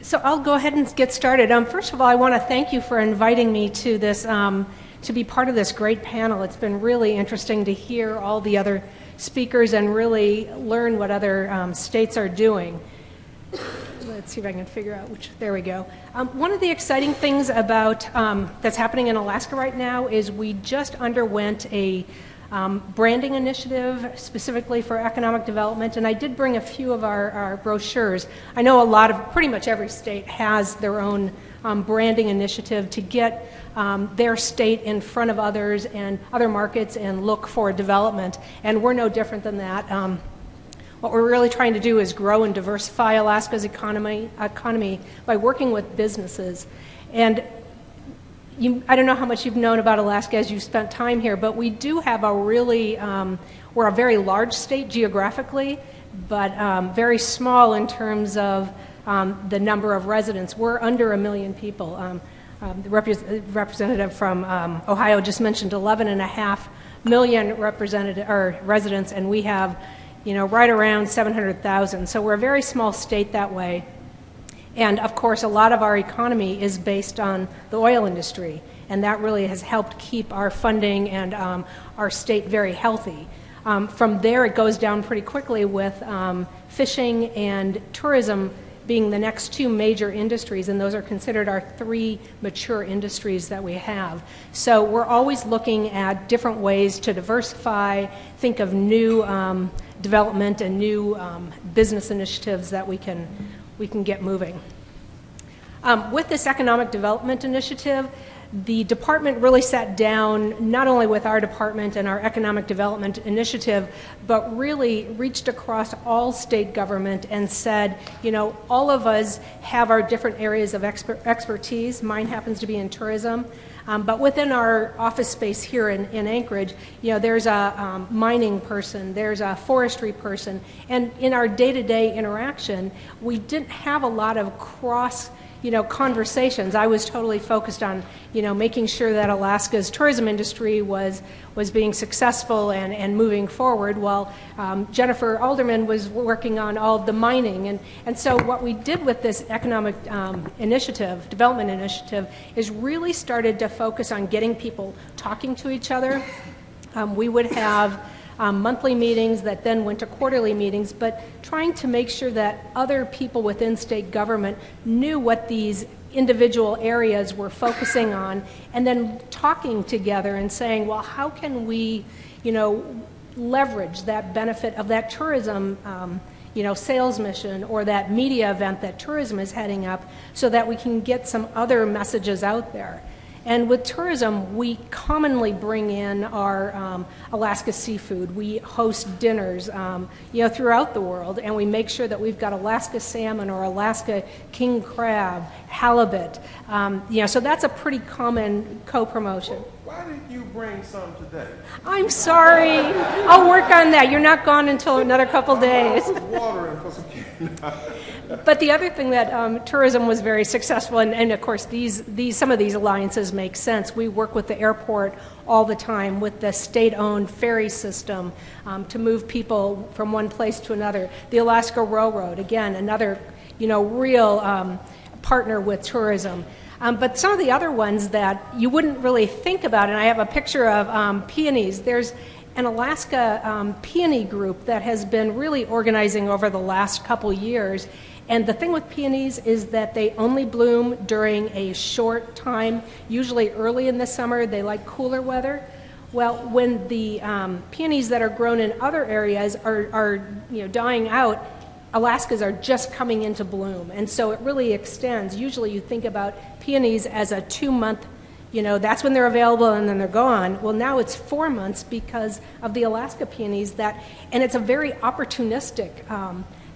So I'll go ahead and get started. First of all, I want to thank you for inviting me to this, to be part of this great panel. It's been really interesting to hear all the other speakers and really learn what other states are doing. Let's see if I can figure out which. There we go. One of the exciting things about that's happening in Alaska right now is we just underwent a branding initiative specifically for economic development, and I did bring a few of our brochures. I know pretty much every state has their own branding initiative to get their state in front of others and other markets and look for development, and we're no different than that. What we're really trying to do is grow and diversify Alaska's economy by working with businesses. And I don't know how much you've known about Alaska as you've spent time here, but we do have we're a very large state geographically, but very small in terms of the number of residents. We're under 1 million people. The representative from Ohio just mentioned 11.5 million residents, and we have right around 700,000. So we're a very small state that way. And of course, a lot of our economy is based on the oil industry, and that really has helped keep our funding and our state very healthy. From there, it goes down pretty quickly with fishing and tourism being the next two major industries, and those are considered our three mature industries that we have. So we're always looking at different ways to diversify, think of new development and new business initiatives that we can get moving. With this economic development initiative, the department really sat down not only with our department and our economic development initiative, but really reached across all state government and said, all of us have our different areas of expertise. Mine happens to be in tourism. But within our office space here in Anchorage, there's a mining person, there's a forestry person, and in our day-to-day interaction, we didn't have a lot of cross conversations. I was totally focused on, making sure that Alaska's tourism industry was being successful and moving forward, while Jennifer Alderman was working on all of the mining. And so what we did with this economic development initiative, is really started to focus on getting people talking to each other. We would have monthly meetings that then went to quarterly meetings, but trying to make sure that other people within state government knew what these individual areas were focusing on, and then talking together and saying, well, how can we, leverage that benefit of that tourism sales mission or that media event that tourism is heading up, so that we can get some other messages out there. And with tourism, we commonly bring in our Alaska seafood. We host dinners, throughout the world, and we make sure that we've got Alaska salmon or Alaska king crab, halibut. So that's a pretty common co-promotion. Why didn't you bring some today? I'm sorry. I'll work on that. You're not gone until another couple days. I was watering for some. But the other thing that tourism was very successful, and of course some of these alliances make sense. We work with the airport all the time with the state-owned ferry system to move people from one place to another. The Alaska Railroad, again, another real partner with tourism. But some of the other ones that you wouldn't really think about, and I have a picture of peonies. There's an Alaska peony group that has been really organizing over the last couple years. And the thing with peonies is that they only bloom during a short time, usually early in the summer. They like cooler weather. Well, when the peonies that are grown in other areas are dying out, Alaskas are just coming into bloom. And so it really extends. Usually you think about peonies as a 2-month, that's when they're available and then they're gone. Well, now it's 4 months because of the Alaska peonies and it's a very opportunistic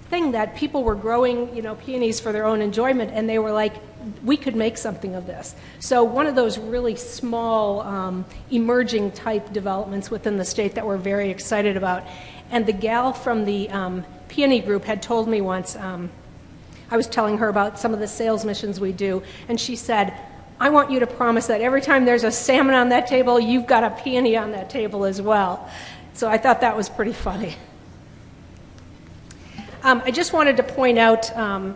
thing that people were growing, peonies for their own enjoyment, and they were like, we could make something of this. So one of those really small, emerging type developments within the state that we're very excited about. And the gal from the peony group had told me once, I was telling her about some of the sales missions we do, and she said, I want you to promise that every time there's a salmon on that table, you've got a peony on that table as well. So I thought that was pretty funny. I just wanted to point out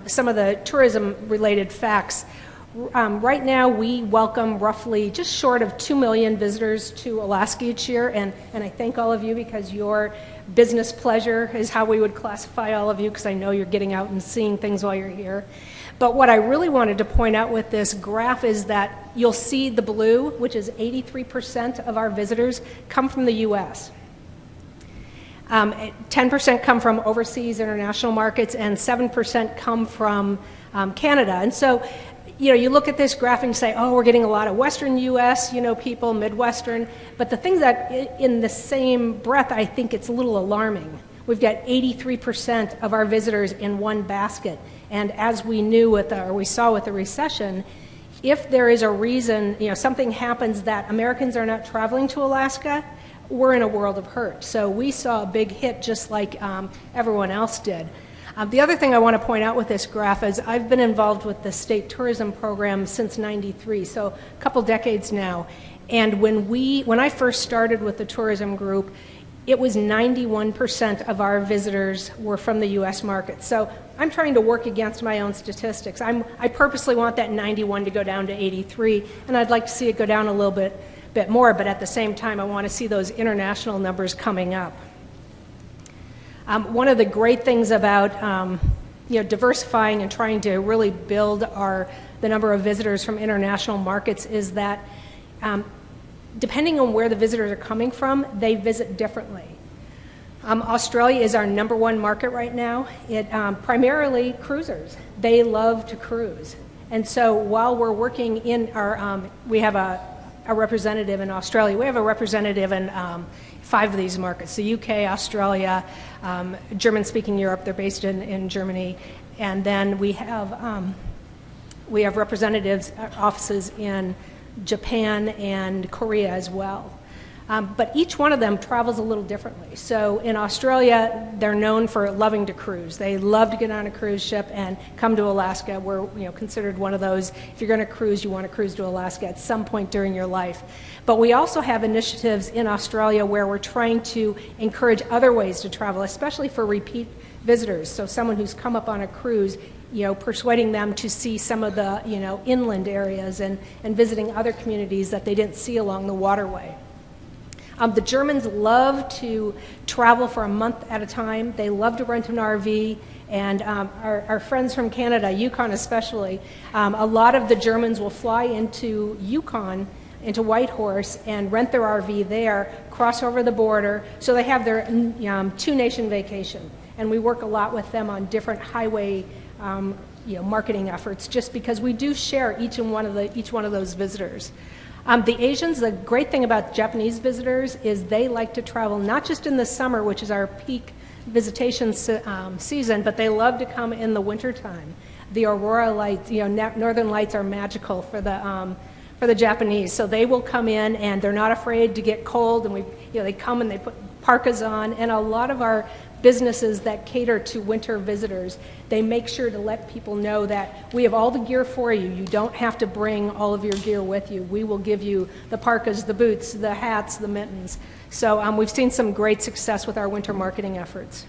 some of the tourism-related facts. Right now, we welcome roughly just short of 2 million visitors to Alaska each year, and I thank all of you because your business pleasure is how we would classify all of you, because I know you're getting out and seeing things while you're here. But what I really wanted to point out with this graph is that you'll see the blue, which is 83% of our visitors come from the U.S. 10% come from overseas international markets, and 7% come from Canada. And so, you look at this graph and say, oh, we're getting a lot of Western U.S., people, Midwestern. But the thing that, in the same breath, I think it's a little alarming. We've got 83% of our visitors in one basket. And as we knew we saw with the recession, if there is a reason, something happens that Americans are not traveling to Alaska, we're in a world of hurt. So we saw a big hit just like everyone else did. The other thing I want to point out with this graph is I've been involved with the state tourism program since '93, so a couple decades now. And when I first started with the tourism group, it was 91% of our visitors were from the U.S. market. So I'm trying to work against my own statistics. I purposely want that 91 to go down to 83, and I'd like to see it go down a little bit more, but at the same time, I want to see those international numbers coming up. One of the great things about diversifying and trying to really build the number of visitors from international markets is that depending on where the visitors are coming from, they visit differently. Australia is our #1 market right now. It primarily cruisers. They love to cruise. And so while we're working in we have a representative in Australia. We have a representative in 5 of these markets, the UK, Australia, German-speaking Europe. They're based in Germany. And then we have representatives, offices in Japan and Korea as well. But each one of them travels a little differently. So in Australia, they're known for loving to cruise. They love to get on a cruise ship and come to Alaska. We're considered one of those, if you're going to cruise, you want to cruise to Alaska at some point during your life. But we also have initiatives in Australia where we're trying to encourage other ways to travel, especially for repeat visitors. So someone who's come up on a cruise, persuading them to see some of the, inland areas and visiting other communities that they didn't see along the waterway. The Germans love to travel for a month at a time. They love to rent an RV. And our friends from Canada, Yukon especially, a lot of the Germans will fly into Yukon, into Whitehorse, and rent their RV there, cross over the border. So they have their two-nation vacation. And we work a lot with them on different highway marketing efforts, just because we do share each one of those visitors. The Asians, the great thing about Japanese visitors is they like to travel not just in the summer, which is our peak visitation season, but they love to come in the wintertime. The aurora lights, northern lights are magical for the Japanese. So they will come in and they're not afraid to get cold, and they come and they put parkas on. And a lot of our businesses that cater to winter visitors, they make sure to let people know that we have all the gear for you. You don't have to bring all of your gear with you. We will give you the parkas, the boots, the hats, the mittens. So we've seen some great success with our winter marketing efforts.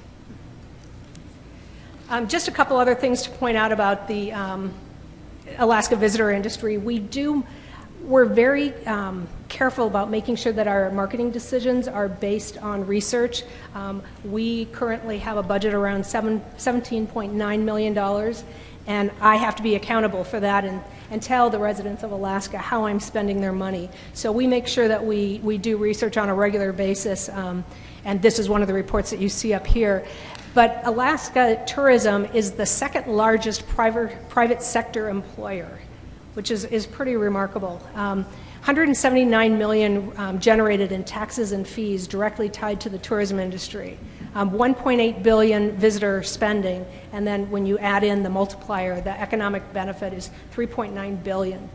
Just a couple other things to point out about the Alaska visitor industry. We're very careful about making sure that our marketing decisions are based on research. We currently have a budget around $17.9 million, and I have to be accountable for that and tell the residents of Alaska how I'm spending their money. So we make sure that we do research on a regular basis, and this is one of the reports that you see up here. But Alaska Tourism is the second largest private sector employer, which is pretty remarkable. 179 million generated in taxes and fees directly tied to the tourism industry. 1.8 billion visitor spending, and then when you add in the multiplier, the economic benefit is 3.9 billion.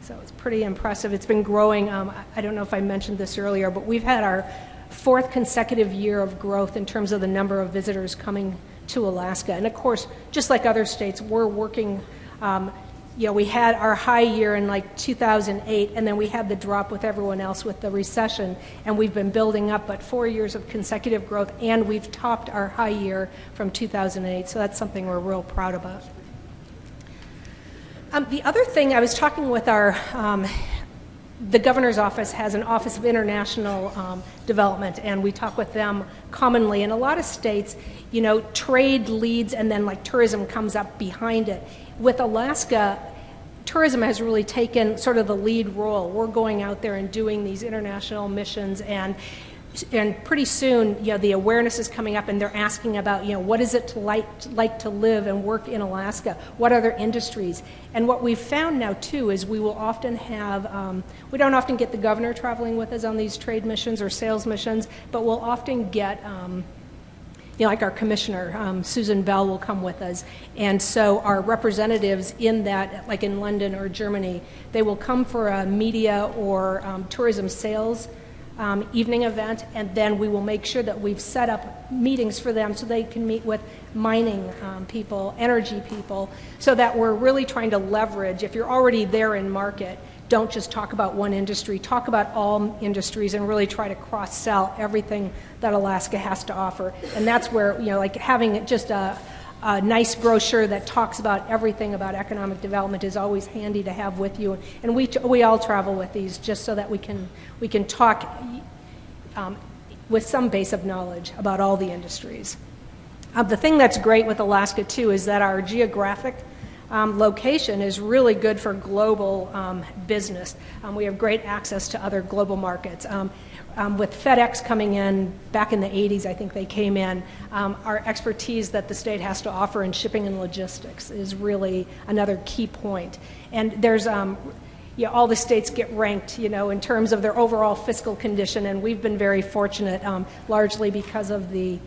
So it's pretty impressive. It's been growing. I don't know if I mentioned this earlier, but we've had our 4th consecutive year of growth in terms of the number of visitors coming to Alaska. And of course, just like other states, we're working we had our high year in like 2008, and then we had the drop with everyone else with the recession, and we've been building up, but 4 years of consecutive growth, and we've topped our high year from 2008, so that's something we're real proud about. The other thing, I was talking with the governor's office has an Office of International Development, and we talk with them commonly. In a lot of states, trade leads and then like tourism comes up behind it. With Alaska, tourism has really taken sort of the lead role. We're going out there and doing these international missions, and pretty soon, the awareness is coming up, and they're asking about, what is it like to live and work in Alaska? What other industries? And what we've found now, too, is we will often have, we don't often get the governor traveling with us on these trade missions or sales missions, but we'll often get, like our commissioner, Susan Bell, will come with us. And so our representatives in that, like in London or Germany, they will come for a media or tourism sales evening event, and then we will make sure that we've set up meetings for them so they can meet with mining people, energy people, so that we're really trying to leverage. If you're already there in market, don't just talk about one industry, talk about all industries and really try to cross-sell everything that Alaska has to offer. And that's where, like having just a nice brochure that talks about everything about economic development is always handy to have with you. And we all travel with these just so that we can talk with some base of knowledge about all the industries. The thing that's great with Alaska, too, is that our geographic location is really good for global business. We have great access to other global markets. With FedEx coming in back in the 80s, I think they came in, our expertise that the state has to offer in shipping and logistics is really another key point. And there's, all the states get ranked, in terms of their overall fiscal condition, and we've been very fortunate, largely because of the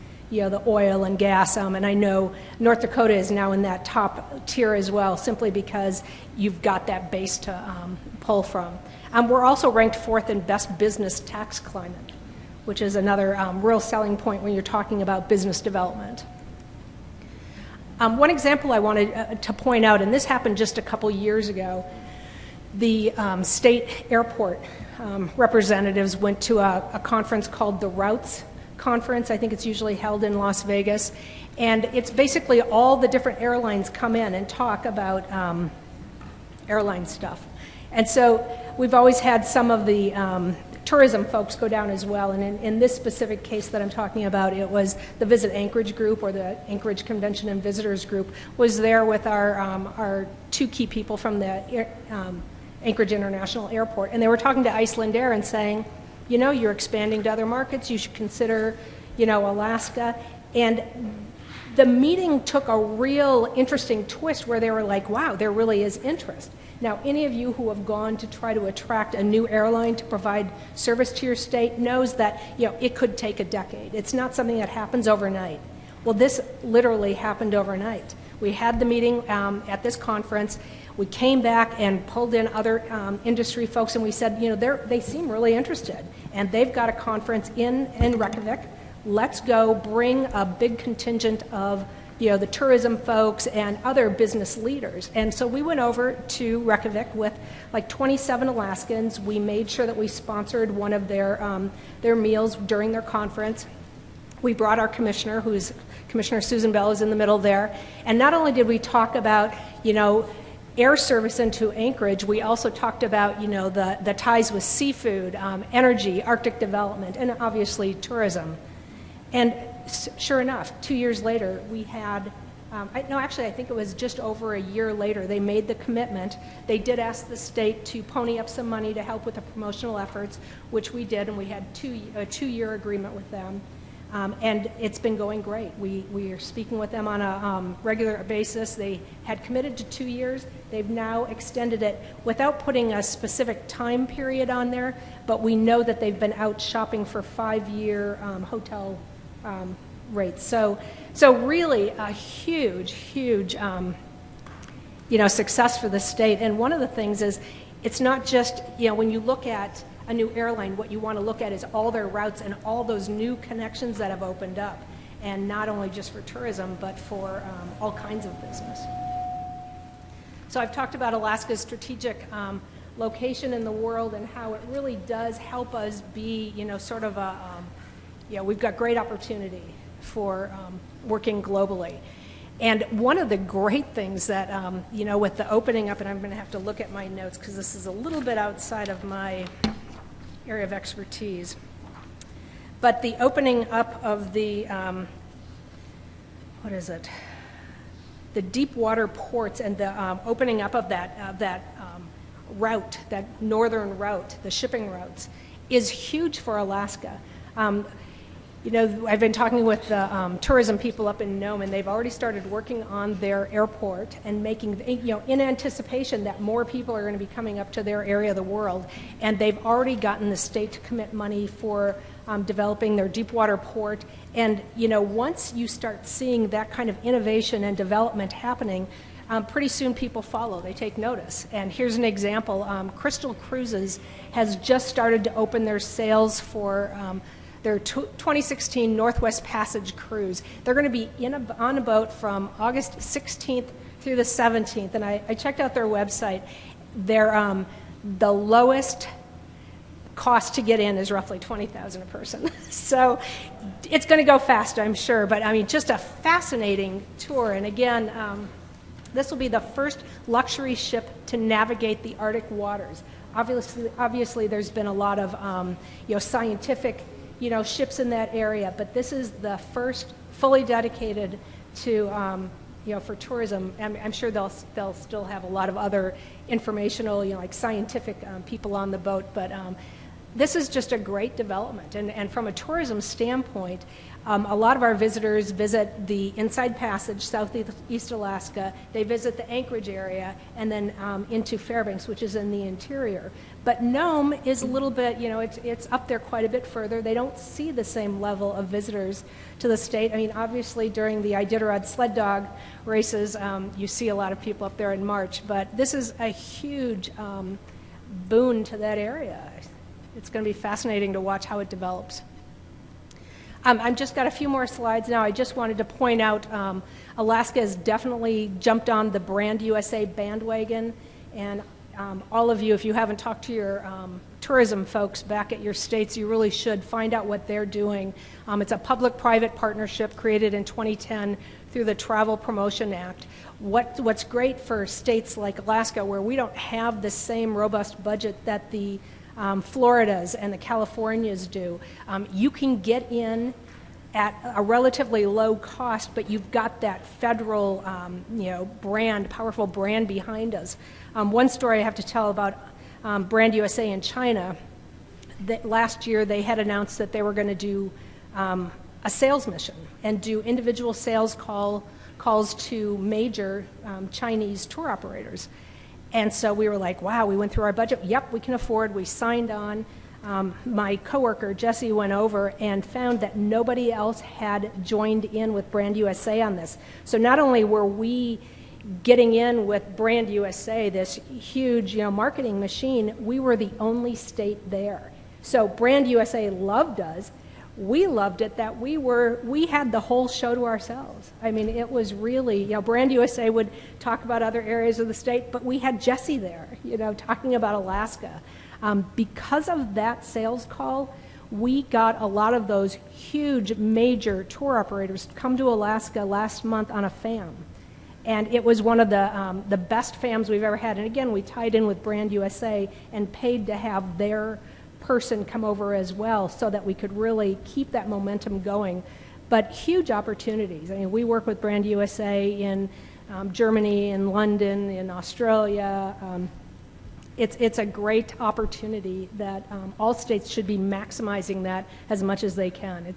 oil and gas, and I know North Dakota is now in that top tier as well, simply because you've got that base to pull from. We're also ranked 4th in best business tax climate, which is another real selling point when you're talking about business development. One example I wanted to point out, and this happened just a couple years ago, the state airport representatives went to a conference called the Routes Conference. I think it's usually held in Las Vegas, and it's basically all the different airlines come in and talk about airline stuff. And so we've always had some of the tourism folks go down as well, and in this specific case that I'm talking about, it was the Visit Anchorage group, or the Anchorage Convention and Visitors group, was there with our two key people from the Anchorage International Airport, and they were talking to Iceland Air and saying, you're expanding to other markets, you should consider, Alaska. And the meeting took a real interesting twist where they were like, wow, there really is interest. Now, any of you who have gone to try to attract a new airline to provide service to your state knows that, it could take a decade. It's not something that happens overnight. Well, this literally happened overnight. We had the meeting at this conference. We came back and pulled in other industry folks, and we said, they seem really interested, and they've got a conference in Reykjavik. Let's go bring a big contingent of the tourism folks and other business leaders. And so we went over to Reykjavik with like 27 Alaskans. We made sure that we sponsored one of their meals during their conference. We brought our commissioner, who's Commissioner Susan Bell, is in the middle there. And not only did we talk about, air service into Anchorage, we also talked about, the ties with seafood, energy, Arctic development, and obviously tourism. And sure enough, 2 years later, we had, I think it was just over a year later, they made the commitment. They did ask the state to pony up some money to help with the promotional efforts, which we did, and we had a two-year agreement with them. And it's been going great. We are speaking with them on a regular basis. They had committed to 2 years. They've now extended it without putting a specific time period on there, but we know that they've been out shopping for 5-year hotel rates. So really a huge success for the state. And one of the things is, it's not just, when you look at a new airline, what you want to look at is all their routes and all those new connections that have opened up, and not only just for tourism, but for all kinds of business. So I've talked about Alaska's strategic location in the world and how it really does help us be, sort of a, we've got great opportunity for working globally. And one of the great things that, with the opening up, and I'm going to have to look at my notes because this is a little bit outside of my area of expertise, but the opening up of the, the deep water ports and the opening up of that route, that northern route, the shipping routes, is huge for Alaska. I've been talking with the tourism people up in Nome, and they've already started working on their airport and making, in anticipation that more people are going to be coming up to their area of the world. And they've already gotten the state to commit money for developing their deep water port. And, once you start seeing that kind of innovation and development happening, pretty soon people follow. They take notice. And here's an example. Crystal Cruises has just started to open their sails for their 2016 Northwest Passage cruise. They're going to be on a boat from August 16th through the 17th. And I checked out their website. They're the lowest cost to get in is roughly $20,000 a person. So it's going to go fast, I'm sure. But just a fascinating tour. And again, this will be the first luxury ship to navigate the Arctic waters. Obviously, there's been a lot of scientific ships in that area, but this is the first fully dedicated to for tourism. I'm sure they'll still have a lot of other informational like scientific people on the boat, but this is just a great development. And from a tourism standpoint, a lot of our visitors visit the Inside Passage, southeast Alaska. They visit the Anchorage area and then into Fairbanks, which is in the interior. But Nome is a little bit, it's up there quite a bit further. They don't see the same level of visitors to the state. Obviously during the Iditarod sled dog races, you see a lot of people up there in March. But this is a huge boon to that area. It's going to be fascinating to watch how it develops. I've just got a few more slides now. I just wanted to point out Alaska has definitely jumped on the Brand USA bandwagon. And all of you, if you haven't talked to your tourism folks back at your states, you really should find out what they're doing. It's a public-private partnership created in 2010 through the Travel Promotion Act. What's great for states like Alaska, where we don't have the same robust budget that the Floridas and the Californias do, you can get in at a relatively low cost, but you've got that federal, powerful brand behind us. One story I have to tell about Brand USA in China, that last year they had announced that they were going to do a sales mission and do individual sales calls to major Chinese tour operators. And so we were like, wow, we went through our budget. Yep, we can afford. We signed on. My coworker, Jesse, went over and found that nobody else had joined in with Brand USA on this. So not only were we getting in with Brand USA, this huge marketing machine, we were the only state there. So Brand USA loved us. We loved it that we had the whole show to ourselves. It was really, Brand USA would talk about other areas of the state, but we had Jesse there, talking about Alaska. Because of that sales call, we got a lot of those huge major tour operators come to Alaska last month on a FAM. And it was one of the best FAMs we've ever had. And again, we tied in with Brand USA and paid to have their person come over as well so that we could really keep that momentum going. But huge opportunities. We work with Brand USA in Germany, in London, in Australia. It's a great opportunity that all states should be maximizing that as much as they can.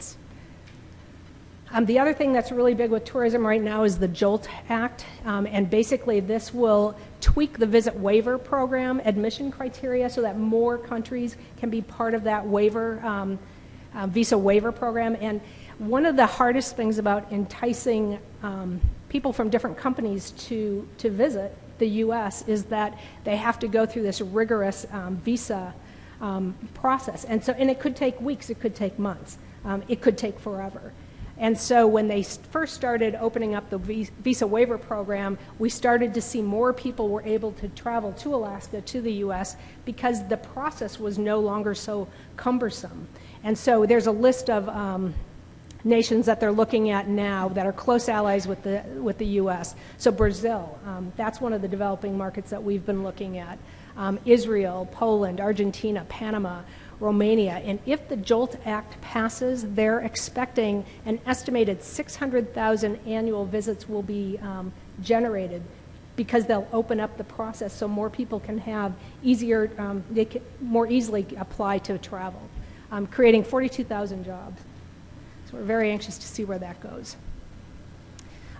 The other thing that's really big with tourism right now is the Jolt Act, and basically this will tweak the visit waiver program admission criteria so that more countries can be part of that waiver, visa waiver program. And one of the hardest things about enticing people from different companies to visit the U.S. is that they have to go through this rigorous visa process. And it could take weeks, it could take months, it could take forever. And so when they first started opening up the visa waiver program, we started to see more people were able to travel to Alaska, to the U.S., because the process was no longer so cumbersome. And so there's a list of nations that they're looking at now that are close allies with the U.S. So Brazil, that's one of the developing markets that we've been looking at. Israel, Poland, Argentina, Panama, Romania. And if the Jolt Act passes, they're expecting an estimated 600,000 annual visits will be generated, because they'll open up the process so more people can have easier, they can more easily apply to travel, creating 42,000 jobs. So we're very anxious to see where that goes.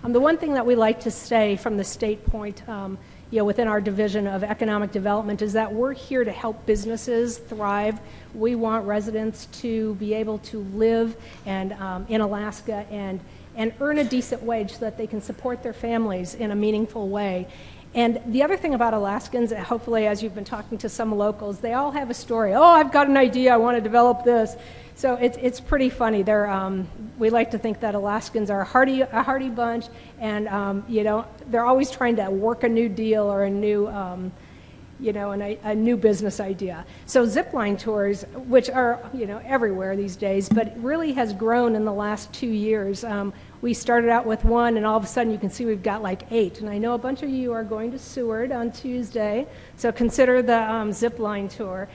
The one thing that we like to say from the state point, within our division of economic development, is that we're here to help businesses thrive. We want residents to be able to live and in Alaska and earn a decent wage so that they can support their families in a meaningful way. And the other thing about Alaskans, hopefully as you've been talking to some locals, they all have a story. Oh, I've got an idea, I want to develop this. So it's pretty funny. We like to think that Alaskans are a hardy bunch, and they're always trying to work a new deal or a new a new business idea. So zipline tours, which are everywhere these days, but it really has grown in the last 2 years. We started out with one, and all of a sudden you can see we've got like 8. And I know a bunch of you are going to Seward on Tuesday, so consider the zipline tour.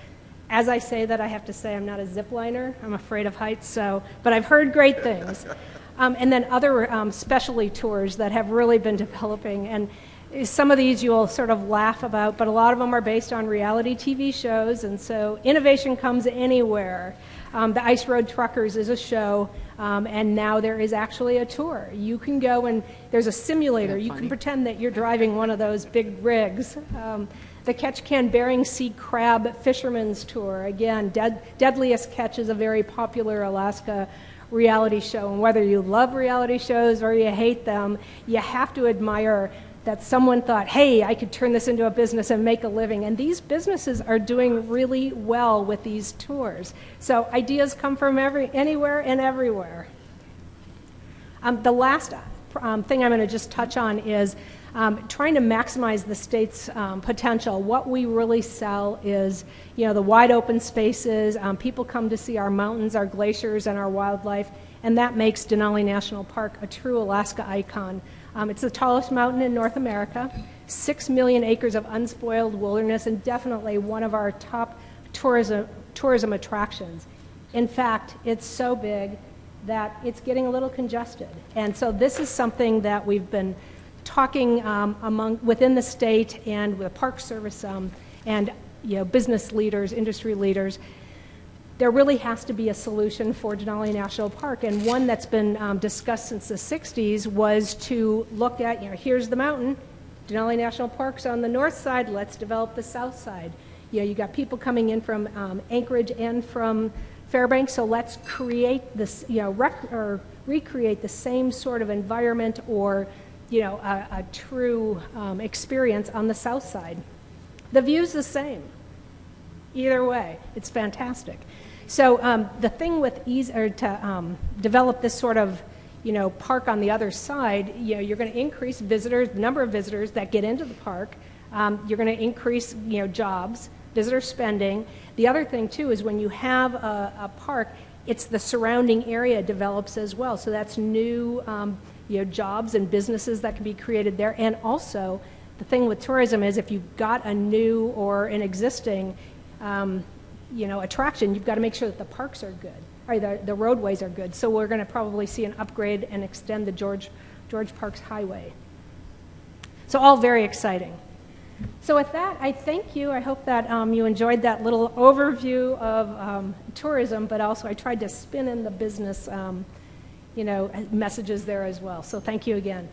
As I say that, I have to say I'm not a zipliner. I'm afraid of heights, but I've heard great things. And then other specialty tours that have really been developing. And some of these you'll sort of laugh about, but a lot of them are based on reality TV shows, and so innovation comes anywhere. The Ice Road Truckers is a show, and now there is actually a tour. You can go and there's a simulator. You can pretend that you're driving one of those big rigs. The Ketchikan Bering Sea Crab Fisherman's Tour. Again, Deadliest Catch is a very popular Alaska reality show, and whether you love reality shows or you hate them, you have to admire that someone thought, hey, I could turn this into a business and make a living. And these businesses are doing really well with these tours. So ideas come from anywhere and everywhere. The last thing I'm going to just touch on is trying to maximize the state's potential. What we really sell is, the wide open spaces. People come to see our mountains, our glaciers, and our wildlife, and that makes Denali National Park a true Alaska icon. It's the tallest mountain in North America, 6 million acres of unspoiled wilderness, and definitely one of our top tourism attractions. In fact, it's so big that it's getting a little congested. And so this is something that we've been talking within the state and with the Park Service and business leaders, industry leaders. There really has to be a solution for Denali National Park, and one that's been discussed since the 60s was to look at, here's the mountain, Denali National Park's on the north side, let's develop the south side. You got people coming in from Anchorage and from Fairbanks, so let's create this, recreate the same sort of environment or, a true experience on the south side. The view's the same. Either way, it's fantastic. So the thing with to develop this sort of, park on the other side, you're going to increase the number of visitors that get into the park. You're going to increase, jobs, visitor spending. The other thing too is when you have a park, it's the surrounding area develops as well. So that's new, jobs and businesses that can be created there. And also, the thing with tourism is if you've got a new or an existing attraction, you've got to make sure that the parks are good, or the roadways are good. So we're going to probably see an upgrade and extend the George Parks Highway. So all very exciting. So with that, I thank you. I hope that you enjoyed that little overview of tourism, but also I tried to spin in the business, messages there as well. So thank you again.